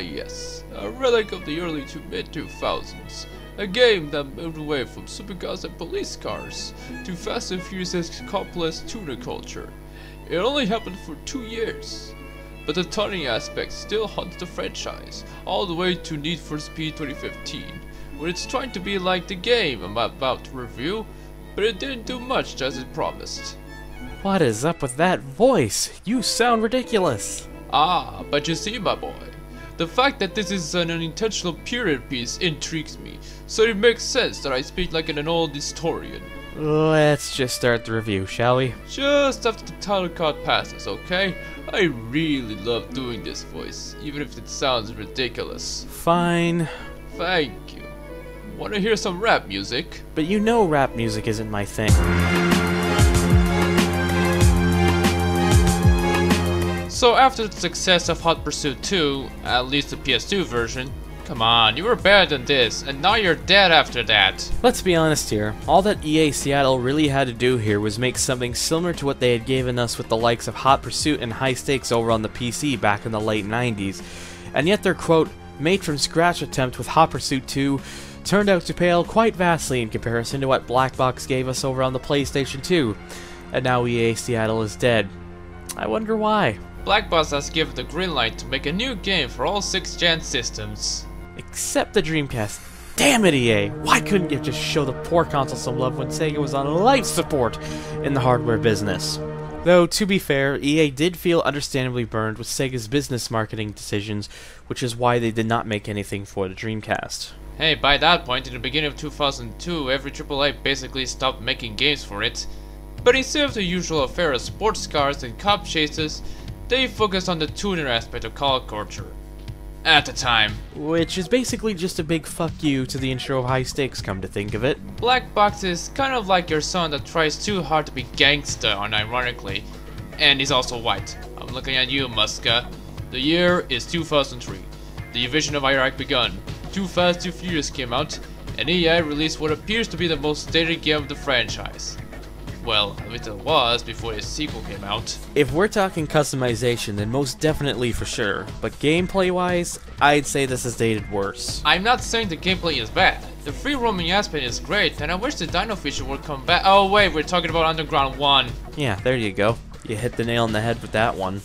Yes, a relic of the early to mid-2000s. A game that moved away from supercars and police cars to Fast and Furious' complex tuner culture. It only happened for 2 years, but the tuning aspect still haunts the franchise, all the way to Need for Speed 2015, when it's trying to be like the game I'm about to review, but it didn't do much as it promised. What is up with that voice? You sound ridiculous. Ah, but you see, my boy, the fact that this is an unintentional period piece intrigues me, so it makes sense that I speak like an old historian. Let's just start the review, shall we? Just after the title card passes, okay? I really love doing this voice, even if it sounds ridiculous. Fine. Thank you. Wanna hear some rap music? But you know rap music isn't my thing. So after the success of Hot Pursuit 2, at least the PS2 version, come on, you were better than this, and now you're dead after that. Let's be honest here, all that EA Seattle really had to do here was make something similar to what they had given us with the likes of Hot Pursuit and High Stakes over on the PC back in the late 90s, and yet their quote, made from scratch attempt with Hot Pursuit 2 turned out to pale quite vastly in comparison to what Black Box gave us over on the PlayStation 2, and now EA Seattle is dead. I wonder why. Black Box has given the green light to make a new game for all 6th-gen systems. Except the Dreamcast. Damn it, EA! Why couldn't you just show the poor console some love when Sega was on life support in the hardware business? Though, to be fair, EA did feel understandably burned with Sega's business marketing decisions, which is why they did not make anything for the Dreamcast. Hey, by that point, in the beginning of 2002, every AAA basically stopped making games for it. But instead of the usual affair of sports cars and cop chases, they focused on the tuner aspect of car culture. At the time. Which is basically just a big fuck you to the intro of High Stakes, come to think of it. Black Box is kind of like your son that tries too hard to be gangsta, unironically. And he's also white. I'm looking at you, Muska. The year is 2003. The invasion of Iraq begun. Too Fast, Too Furious came out, and EA released what appears to be the most dated game of the franchise. Well, at least it was before the sequel came out. If we're talking customization, then most definitely for sure. But gameplay-wise, I'd say this is dated worse. I'm not saying the gameplay is bad. The free roaming aspect is great, and I wish the Dino feature would come back. Oh wait, we're talking about Underground 1. Yeah, there you go. You hit the nail on the head with that one.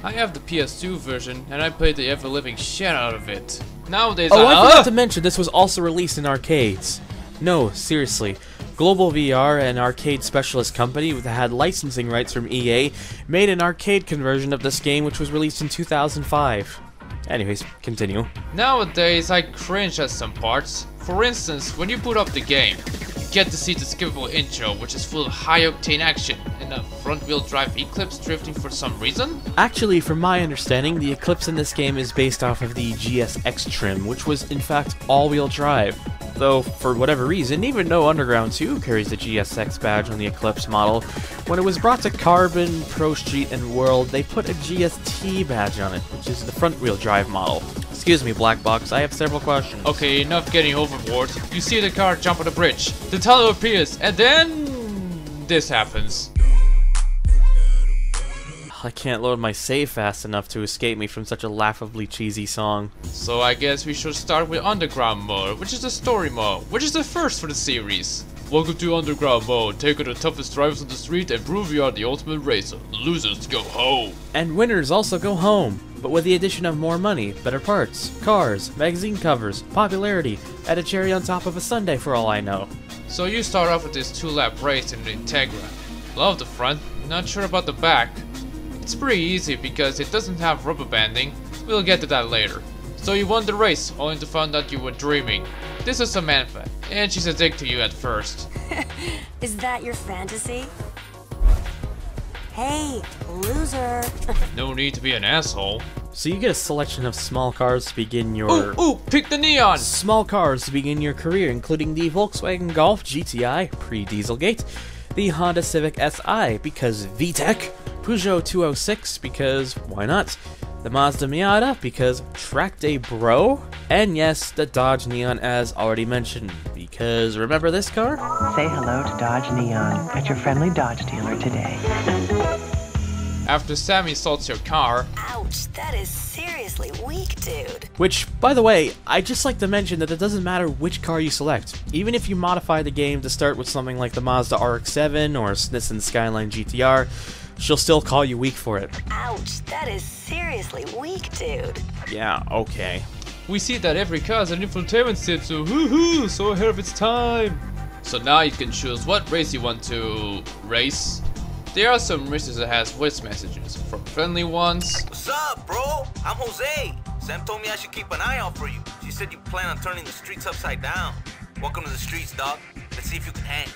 I have the PS2 version, and I played the ever-living shit out of it. Nowadays, I forgot to mention this was also released in arcades. No, seriously. Global VR, an arcade specialist company that had licensing rights from EA, made an arcade conversion of this game which was released in 2005. Anyways, continue. Nowadays, I cringe at some parts. For instance, when you boot up the game, you get to see the skippable intro, which is full of high-octane action, and a front-wheel drive Eclipse drifting for some reason? Actually, from my understanding, the Eclipse in this game is based off of the GSX trim, which was in fact all-wheel drive. Though, for whatever reason, even though Underground 2 carries the GSX badge on the Eclipse model, when it was brought to Carbon, Pro Street, and World, they put a GST badge on it, which is the front-wheel drive model. Excuse me, Black Box, I have several questions. Okay, enough getting overboard. You see the car jump on the bridge, the tunnel appears, and then this happens. I can't load my save fast enough to escape me from such a laughably cheesy song. So I guess we should start with Underground mode, which is the story mode, which is the first for the series. Welcome to Underground mode. Take on the toughest drivers on the street and prove you are the ultimate racer. Losers go home. And winners also go home, but with the addition of more money, better parts, cars, magazine covers, popularity, add a cherry on top of a sundae for all I know. So you start off with this 2-lap race in the Integra. Love the front, not sure about the back. It's pretty easy because it doesn't have rubber banding. We'll get to that later. So you won the race, only to find out you were dreaming. This is Samantha, and she's a dick to you at first. Is that your fantasy? Hey, loser. No need to be an asshole. So you get a selection of small cars to begin your... Ooh, pick the neon! Small cars to begin your career, including the Volkswagen Golf GTI, pre-Dieselgate, the Honda Civic Si, because VTEC, Peugeot 206, because why not? The Mazda Miata, because track day bro, and yes, the Dodge Neon as already mentioned, because remember this car? Say hello to Dodge Neon at your friendly Dodge dealer today. After Sammy salts your car, Ouch, that is seriously seriously weak, dude. Which, by the way, I'd just like to mention that it doesn't matter which car you select. Even if you modify the game to start with something like the Mazda RX-7 or Nissan Skyline GTR, she'll still call you weak for it. Ouch, that is seriously weak, dude. Yeah, okay. We see that every car has an infotainment system, so woohoo, so ahead of its time. So now you can choose what race you want to race. There are some races that has voice messages, from friendly ones. What's up, bro? I'm Jose. Sam told me I should keep an eye out for you. She said you plan on turning the streets upside down. Welcome to the streets, dog. Let's see if you can hang.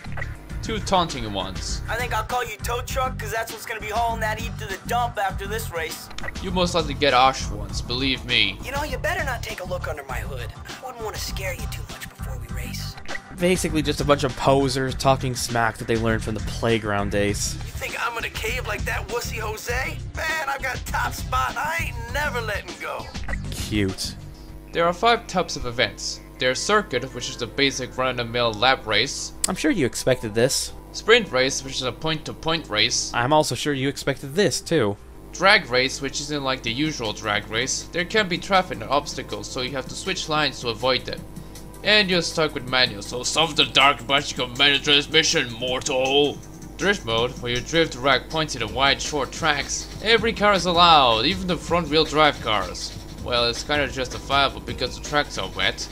To taunting ones. I think I'll call you tow truck, cause that's what's gonna be hauling that heap to the dump after this race. You most likely get Osh ones, believe me. You know, you better not take a look under my hood. I wouldn't want to scare you too much before we race. Basically just a bunch of posers talking smack that they learned from the playground days. You think I'm gonna cave like that wussy Jose? Man, I've got top spot. I ain't never letting go. Cute. There are 5 types of events. There's Circuit, which is the basic run-of-the-mill lap race. I'm sure you expected this. Sprint race, which is a point-to-point race. I'm also sure you expected this, too. Drag race, which isn't like the usual drag race. There can be traffic and obstacles, so you have to switch lines to avoid them. And you're stuck with manual, so solve the dark magic of manual transmission, mortal! Drift mode, where you drift to rack points in the wide, short tracks. Every car is allowed, even the front-wheel drive cars. Well, it's kinda justifiable because the tracks are wet.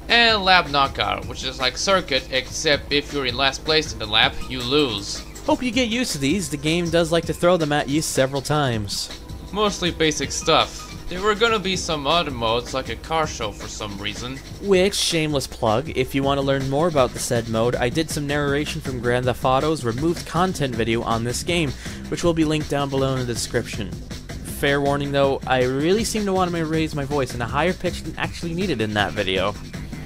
And lap knockout, which is like Circuit, except if you're in last place in the lap, you lose. Hope you get used to these, the game does like to throw them at you several times. Mostly basic stuff. There were gonna be some other modes like a car show for some reason. Which, shameless plug, if you want to learn more about the said mode, I did some narration from Grand Theft Auto's removed content video on this game, which will be linked down below in the description. Fair warning though, I really seem to want to raise my voice in a higher pitch than actually needed in that video.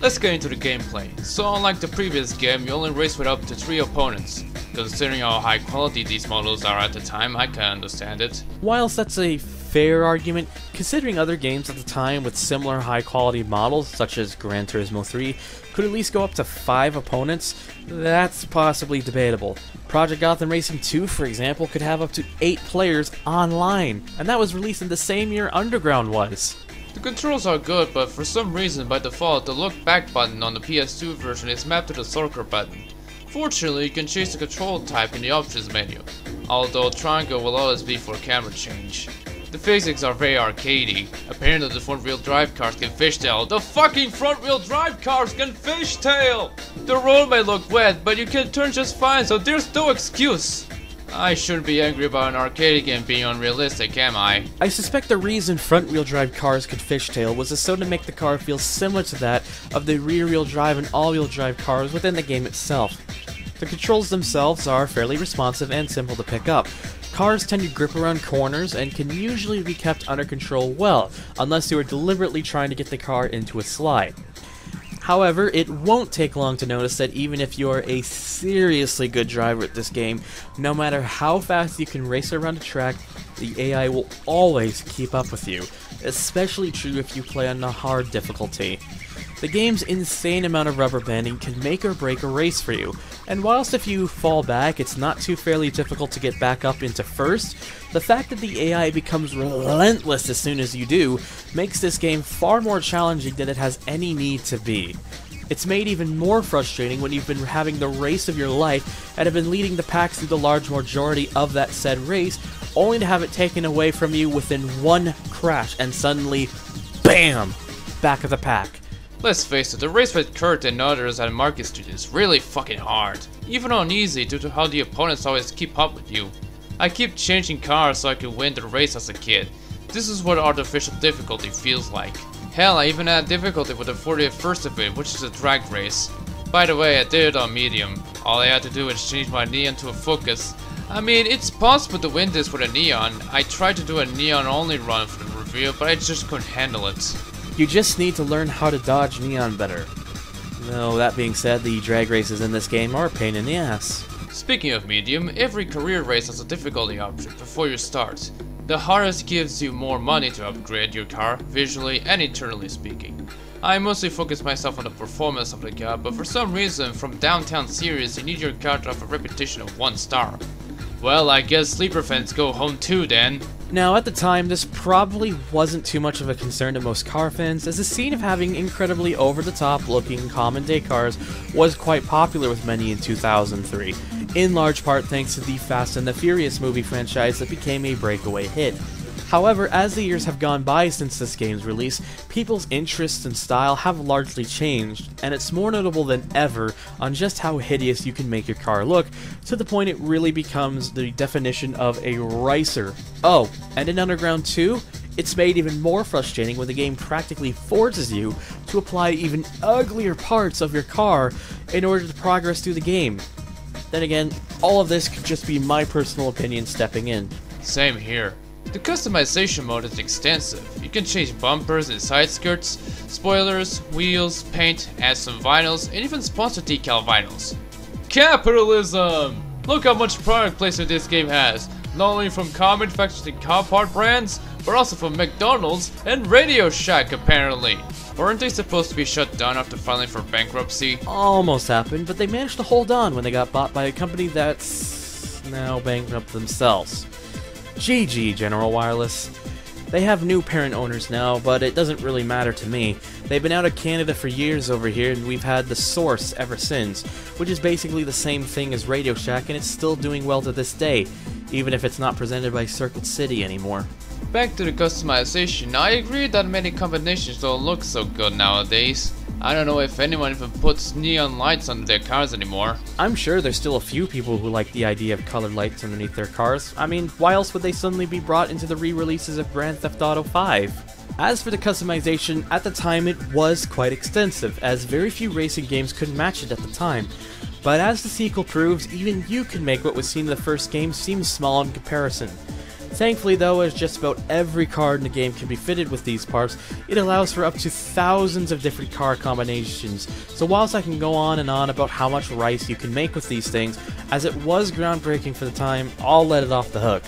Let's get into the gameplay. So unlike the previous game, you only race with up to 3 opponents. Considering how high quality these models are at the time, I can understand it. Whilst that's a fair argument, considering other games at the time with similar high quality models, such as Gran Turismo 3, could at least go up to 5 opponents, that's possibly debatable. Project Gotham Racing 2, for example, could have up to 8 players online, and that was released in the same year Underground was. The controls are good, but for some reason by default the look back button on the PS2 version is mapped to the circle button. Fortunately, you can change the control type in the options menu, although triangle will always be for camera change. The physics are very arcadey. Apparently the front wheel drive cars can fishtail. The fucking front wheel drive cars can fishtail! The road may look wet, but you can turn just fine, so there's no excuse. I shouldn't be angry about an arcade game being unrealistic, am I? I suspect the reason front-wheel drive cars could fishtail was so to make the car feel similar to that of the rear-wheel drive and all-wheel drive cars within the game itself. The controls themselves are fairly responsive and simple to pick up. Cars tend to grip around corners and can usually be kept under control well, unless you are deliberately trying to get the car into a slide. However, it won't take long to notice that even if you're a seriously good driver at this game, no matter how fast you can race around a track, the AI will always keep up with you, especially true if you play on a hard difficulty. The game's insane amount of rubber banding can make or break a race for you, and whilst if you fall back it's not too fairly difficult to get back up into first, the fact that the AI becomes relentless as soon as you do makes this game far more challenging than it has any need to be. It's made even more frustrating when you've been having the race of your life and have been leading the pack through the large majority of that said race, only to have it taken away from you within one crash and suddenly, BAM! Back of the pack. Let's face it, the race with Kurt and others at Market Street is really fucking hard. Even on easy due to how the opponents always keep up with you. I keep changing cars so I could win the race as a kid. This is what artificial difficulty feels like. Hell, I even had difficulty with the 41st of it, which is a drag race. By the way, I did it on medium. All I had to do was change my neon to a focus. I mean, it's possible to win this with a neon. I tried to do a neon only run for the reveal, but I just couldn't handle it. You just need to learn how to dodge neon better. Though, that being said, the drag races in this game are a pain in the ass. Speaking of medium, every career race has a difficulty option before you start. The hardest gives you more money to upgrade your car, visually and internally speaking. I mostly focus myself on the performance of the car, but for some reason from downtown Sirius you need your car to have a repetition of 1 star. Well, I guess sleeper fans go home too then. Now, at the time, this probably wasn't too much of a concern to most car fans, as the scene of having incredibly over-the-top looking common-day cars was quite popular with many in 2003, in large part thanks to the Fast and the Furious movie franchise that became a breakaway hit. However, as the years have gone by since this game's release, people's interests and style have largely changed, and it's more notable than ever on just how hideous you can make your car look, to the point it really becomes the definition of a ricer. Oh, and in Underground 2, it's made even more frustrating when the game practically forces you to apply even uglier parts of your car in order to progress through the game. Then again, all of this could just be my personal opinion stepping in. Same here. The customization mode is extensive. You can change bumpers and side skirts, spoilers, wheels, paint, add some vinyls, and even sponsor decal vinyls. Capitalism! Look how much product placement this game has, not only from car manufacturing car part brands, but also from McDonald's and Radio Shack apparently. Weren't they supposed to be shut down after filing for bankruptcy? Almost happened, but they managed to hold on when they got bought by a company that's now bankrupt themselves. GG, General Wireless. They have new parent owners now, but it doesn't really matter to me. They've been out of Canada for years over here, and we've had The Source ever since, which is basically the same thing as Radio Shack, and it's still doing well to this day, even if it's not presented by Circuit City anymore. Back to the customization, I agree that many combinations don't look so good nowadays. I don't know if anyone even puts neon lights on their cars anymore. I'm sure there's still a few people who like the idea of colored lights underneath their cars. I mean, why else would they suddenly be brought into the re-releases of Grand Theft Auto 5? As for the customization, at the time it was quite extensive, as very few racing games could match it at the time. But as the sequel proves, even you can make what was seen in the first game seem small in comparison. Thankfully though, as just about every car in the game can be fitted with these parts, it allows for up to thousands of different car combinations. So whilst I can go on and on about how much rice you can make with these things, as it was groundbreaking for the time, I'll let it off the hook.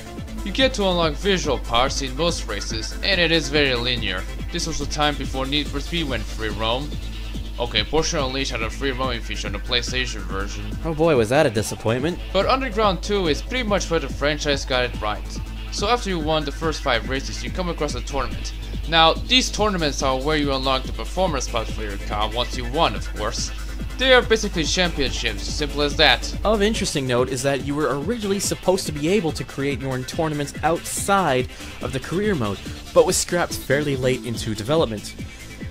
You get to unlock visual parts in most races, and it is very linear. This was the time before Need for Speed went free roam. Okay, Porsche Unleashed had a free roaming feature on the PlayStation version. Oh boy, was that a disappointment. But Underground 2 is pretty much where the franchise got it right. So after you won the first 5 races, you come across a tournament. Now, these tournaments are where you unlock the performance spots for your car once you won, of course. They are basically championships, simple as that. Of interesting note is that you were originally supposed to be able to create your own tournaments outside of the career mode, but was scrapped fairly late into development.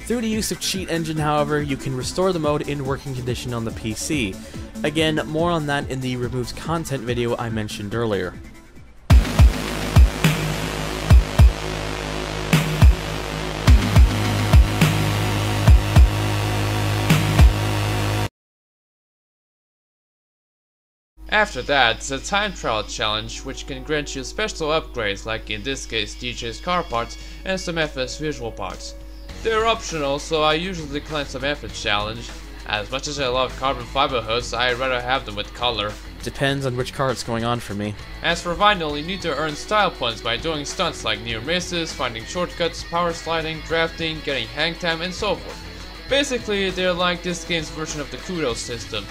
Through the use of Cheat Engine, however, you can restore the mode in working condition on the PC. Again, more on that in the removed content video I mentioned earlier. After that, it's a time trial challenge which can grant you special upgrades, like in this case DJ's car parts and some FS visual parts. They're optional, so I usually decline some FS challenge. As much as I love carbon fiber hoods, I'd rather have them with color. Depends on which car it's going on for me. As for vinyl, you need to earn style points by doing stunts like near misses, finding shortcuts, power sliding, drafting, getting hang time, and so forth. Basically, they're like this game's version of the kudos system.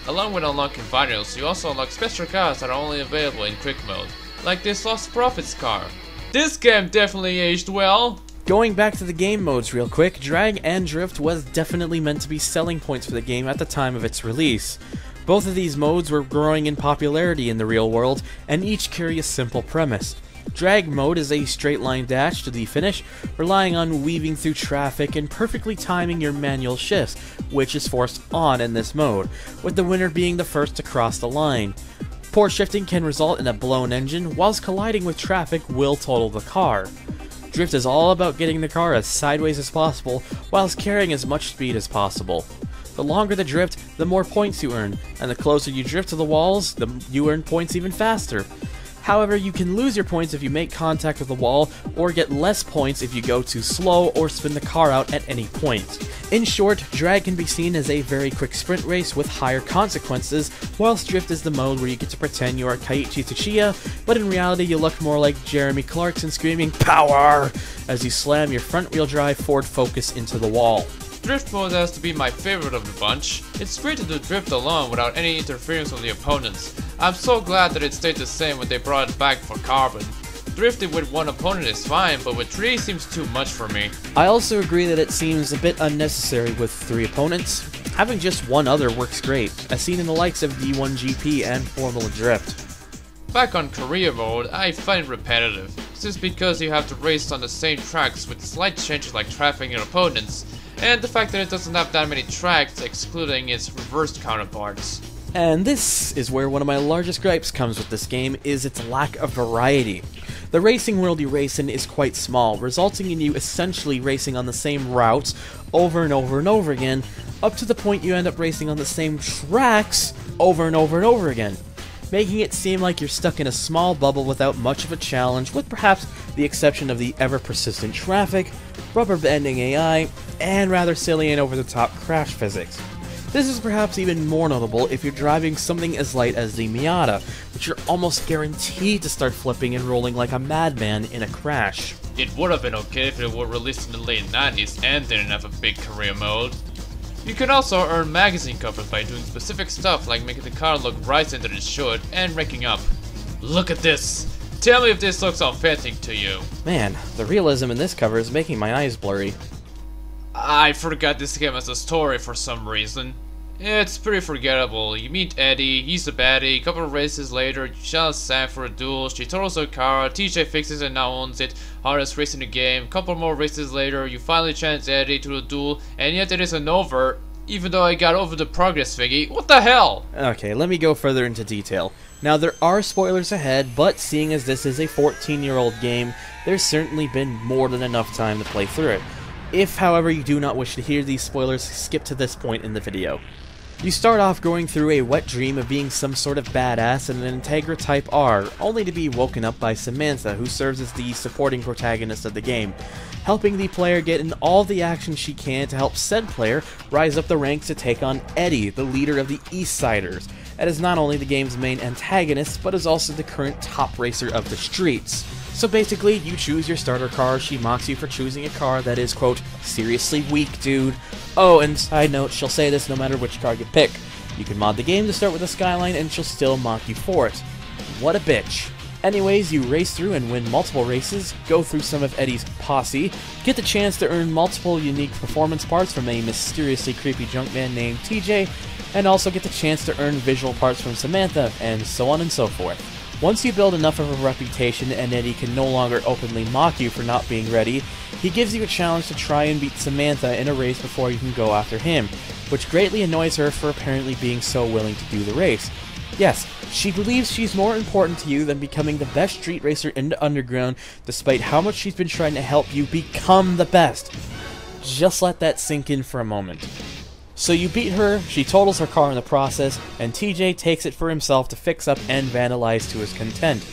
Along with unlocking vinyls, you also unlock special cars that are only available in quick mode, like this Lost Profits car. This game definitely aged well! Going back to the game modes real quick, Drag and Drift was definitely meant to be selling points for the game at the time of its release. Both of these modes were growing in popularity in the real world, and each carry a simple premise. Drag mode is a straight line dash to the finish, relying on weaving through traffic and perfectly timing your manual shifts, which is forced on in this mode, with the winner being the first to cross the line. Poor shifting can result in a blown engine, whilst colliding with traffic will total the car. Drift is all about getting the car as sideways as possible, whilst carrying as much speed as possible. The longer the drift, the more points you earn, and the closer you drift to the walls, you earn points even faster. However, you can lose your points if you make contact with the wall, or get less points if you go too slow or spin the car out at any point. In short, drag can be seen as a very quick sprint race with higher consequences, whilst drift is the mode where you get to pretend you are Keiichi Tsuchiya, but in reality you look more like Jeremy Clarkson screaming "Power!" as you slam your front-wheel drive Ford Focus into the wall. Drift mode has to be my favorite of the bunch. It's great to do drift alone without any interference from the opponents. I'm so glad that it stayed the same when they brought it back for Carbon. drifting with one opponent is fine, but with 3 seems too much for me. I also agree that it seems a bit unnecessary with 3 opponents. Having just one other works great, as seen in the likes of D1GP and Formula Drift. Back on career mode, I find it repetitive. This is because you have to race on the same tracks with slight changes like traffic your opponents, and the fact that it doesn't have that many tracks, excluding its reversed counterparts. And this is where one of my largest gripes comes with this game, is its lack of variety. The racing world you race in is quite small, resulting in you essentially racing on the same routes over and over and over again, up to the point you end up racing on the same tracks over and over and over again, making it seem like you're stuck in a small bubble without much of a challenge, with perhaps the exception of the ever-persistent traffic, rubber-bending AI, and rather silly and over-the-top crash physics. This is perhaps even more notable if you're driving something as light as the Miata, which you're almost guaranteed to start flipping and rolling like a madman in a crash. It would have been okay if it were released in the late 90s and didn't have a big career mode. You can also earn magazine covers by doing specific stuff like making the car look brighter than it should and ranking up. Look at this! Tell me if this looks authentic to you. Man, the realism in this cover is making my eyes blurry. I forgot this game has a story for some reason. It's pretty forgettable. You meet Eddie, he's a baddie, a couple of races later, you challenge Sam for a duel, she totals her car, TJ fixes it and now owns it, hardest race in the game, couple more races later, you finally challenge Eddie to a duel, and yet it isn't over, even though I got over the progress thingy. What the hell? Okay, let me go further into detail. Now, there are spoilers ahead, but seeing as this is a 14-year-old game, there's certainly been more than enough time to play through it. If, however, you do not wish to hear these spoilers, skip to this point in the video. You start off going through a wet dream of being some sort of badass in an Integra Type R, only to be woken up by Samantha, who serves as the supporting protagonist of the game, helping the player get in all the action she can to help said player rise up the ranks to take on Eddie, the leader of the Eastsiders, and is not only the game's main antagonist, but is also the current top racer of the streets. So basically, you choose your starter car, she mocks you for choosing a car that is, quote, seriously weak, dude. Oh, and side note, she'll say this no matter which car you pick. You can mod the game to start with a Skyline and she'll still mock you for it. What a bitch. Anyways, you race through and win multiple races, go through some of Eddie's posse, get the chance to earn multiple unique performance parts from a mysteriously creepy junkman named TJ, and also get the chance to earn visual parts from Samantha, and so on and so forth. Once you build enough of a reputation and Eddie can no longer openly mock you for not being ready, he gives you a challenge to try and beat Samantha in a race before you can go after him, which greatly annoys her for apparently being so willing to do the race. Yes, she believes she's more important to you than becoming the best street racer in the underground, despite how much she's been trying to help you become the best. Just let that sink in for a moment. So you beat her, she totals her car in the process, and TJ takes it for himself to fix up and vandalize to his content.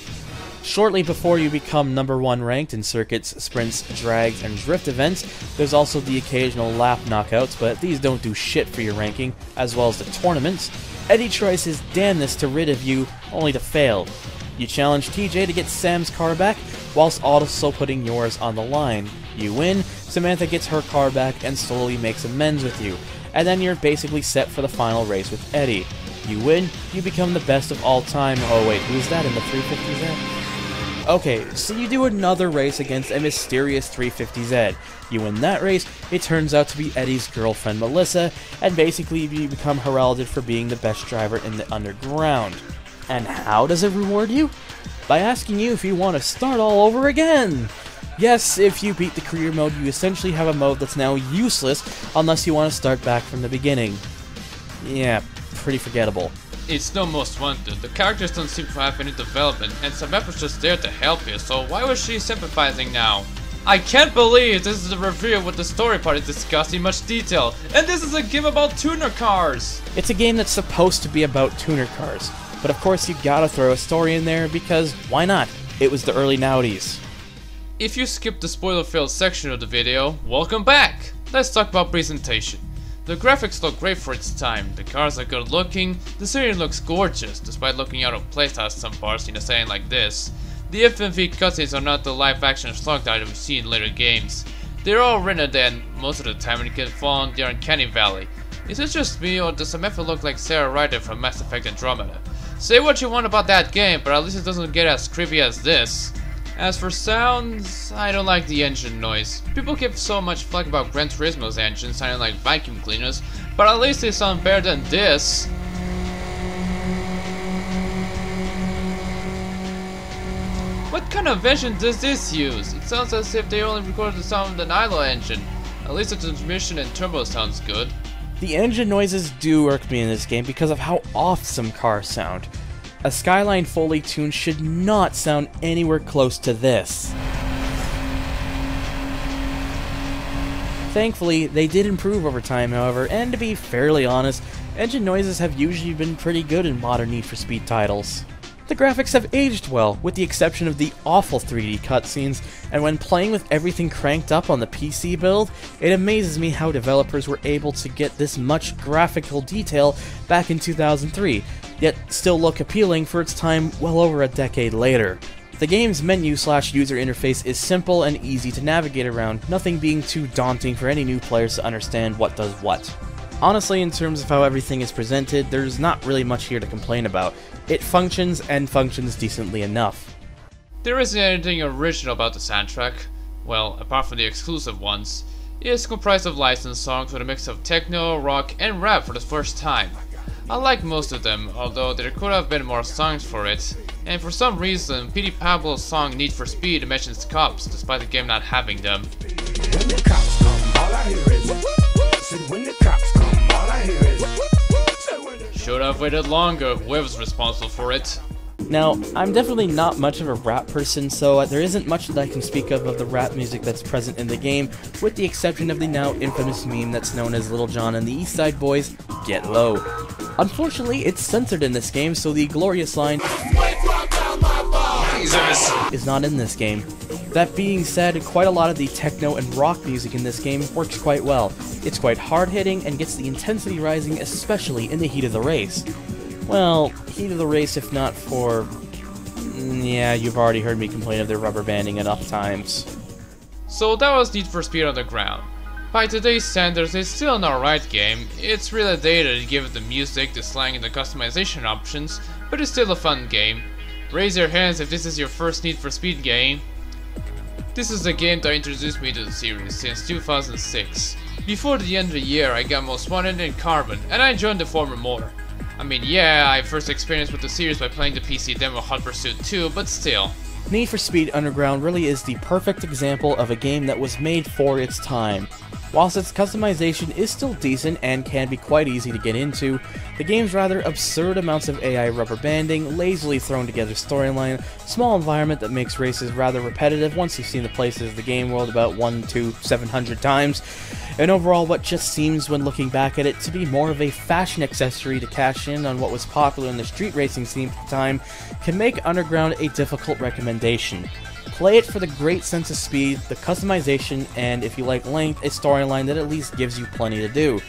Shortly before you become #1 ranked in circuits, sprints, drags, and drift events, there's also the occasional lap knockouts, but these don't do shit for your ranking, as well as the tournaments. Eddie tries his damnedest to rid of you, only to fail. You challenge TJ to get Sam's car back, whilst also putting yours on the line. You win, Samantha gets her car back and slowly makes amends with you, and then you're basically set for the final race with Eddie. You win, you become the best of all time. Oh wait, who's that in the 350Z? Okay, so you do another race against a mysterious 350Z. You win that race, it turns out to be Eddie's girlfriend Melissa, and basically you become heralded for being the best driver in the underground. And how does it reward you? By asking you if you want to start all over again! Yes, if you beat the career mode, you essentially have a mode that's now useless unless you want to start back from the beginning. Yeah, pretty forgettable. It's no Most Wanted. The characters don't seem to have any development, and Samantha's just there to help you, so why was she sympathizing now? I can't believe this is a review with the story part is discussed in much detail, and this is a game about tuner cars! It's a game that's supposed to be about tuner cars, but of course you gotta throw a story in there because why not? It was the early 90s. If you skipped the spoiler-filled section of the video, welcome back! Let's talk about presentation. The graphics look great for its time, the cars are good looking, the scenery looks gorgeous, despite looking out of place at some parts in a setting like this. The FMV cutscenes are not the live-action slug that we see in later games. They're all rendered and, most of the time when you can fall on the uncanny valley. Is it just me, or does Samantha look like Sarah Ryder from Mass Effect Andromeda? Say what you want about that game, but at least it doesn't get as creepy as this. As for sounds, I don't like the engine noise. People give so much flack about Gran Turismo's engine sounding like vacuum cleaners, but at least they sound better than this. What kind of engine does this use? It sounds as if they only recorded the sound of the Nilo engine. At least the transmission and turbo sounds good. The engine noises do irk me in this game because of how off some cars sound. A Skyline fully tuned should not sound anywhere close to this. Thankfully, they did improve over time, however, and to be fairly honest, engine noises have usually been pretty good in modern Need for Speed titles. The graphics have aged well, with the exception of the awful 3D cutscenes, and when playing with everything cranked up on the PC build, it amazes me how developers were able to get this much graphical detail back in 2003, yet still look appealing for its time well over a decade later. The game's menu/user interface is simple and easy to navigate around, nothing being too daunting for any new players to understand what does what. Honestly, in terms of how everything is presented, there's not really much here to complain about. It functions, and functions decently enough. There isn't anything original about the soundtrack. Well, apart from the exclusive ones. It is comprised of licensed songs with a mix of techno, rock, and rap for the first time. I like most of them, although there could have been more songs for it. And for some reason, P.D. Pablo's song Need for Speed mentions cops, despite the game not having them. When the cops come, all I hear is when the cops come, all I hear is Should have waited longer, whoever's responsible for it. Now, I'm definitely not much of a rap person, so there isn't much that I can speak of the rap music that's present in the game, with the exception of the now infamous meme that's known as Little John and the East Side Boys, Get Low. Unfortunately, it's censored in this game, so the glorious line is not in this game. That being said, quite a lot of the techno and rock music in this game works quite well. It's quite hard-hitting and gets the intensity rising, especially in the heat of the race. Well, heat of the race if not for... yeah, you've already heard me complain of their rubber banding enough times. So that was Need for Speed Underground. By today's standards, it's still an alright game. It's really dated given the music, the slang, and the customization options, but it's still a fun game. Raise your hands if this is your first Need for Speed game. This is the game that introduced me to the series since 2006. Before the end of the year, I got Most Wanted and Carbon, and I enjoyed the former more. I mean, yeah, I first experienced with the series by playing the PC demo Hot Pursuit 2, but still. Need for Speed Underground really is the perfect example of a game that was made for its time. Whilst its customization is still decent and can be quite easy to get into, the game's rather absurd amounts of AI rubber banding, lazily thrown together storyline, small environment that makes races rather repetitive once you've seen the places of the game world about 700 times, and overall what just seems when looking back at it to be more of a fashion accessory to cash in on what was popular in the street racing scene at the time, can make Underground a difficult recommendation. Play it for the great sense of speed, the customization, and if you like length, a storyline that at least gives you plenty to do.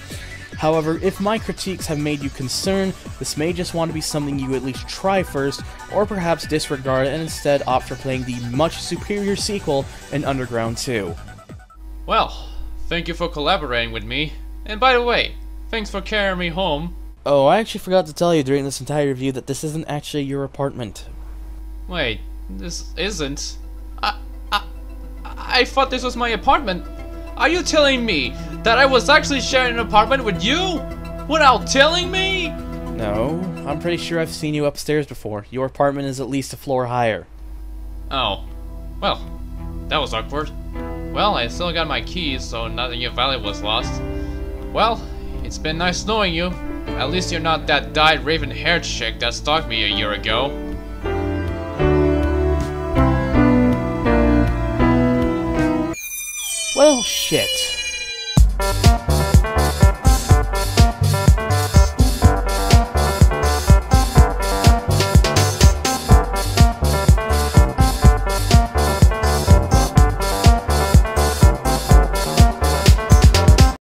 However, if my critiques have made you concerned, this may just want to be something you at least try first, or perhaps disregard and instead opt for playing the much superior sequel in Underground 2. Well, thank you for collaborating with me. And by the way, thanks for carrying me home. Oh, I actually forgot to tell you during this entire review that this isn't actually your apartment. Wait, this isn't? I thought this was my apartment. Are you telling me that I was actually sharing an apartment with you? Without telling me? No, I'm pretty sure I've seen you upstairs before. Your apartment is at least a floor higher. Oh. Well, that was awkward. Well, I still got my keys, so nothing of value was lost. Well, it's been nice knowing you. At least you're not that dyed raven-haired chick that stalked me a year ago. Well, shit.